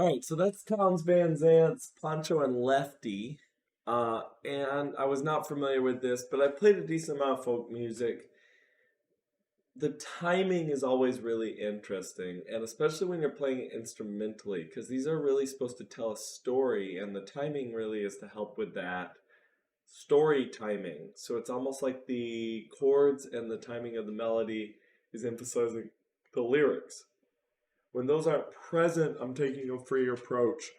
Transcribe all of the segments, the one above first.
All right, so that's Tom's Van Zandt's Pancho and Lefty. And I was not familiar with this, but I played a decent amount of folk music. The timing is always really interesting, and especially when you're playing it instrumentally, because these are really supposed to tell a story, and the timing really is to help with that story timing. So it's almost like the chords and the timing of the melody is emphasizing the lyrics. When those aren't present, I'm taking a free approach.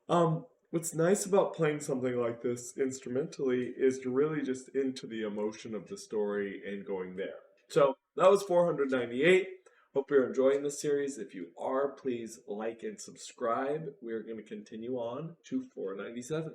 What's nice about playing something like this instrumentally is you're really just into the emotion of the story and going there. So that was 498. Hope you're enjoying this series. If you are, please like and subscribe. We're going to continue on to 497.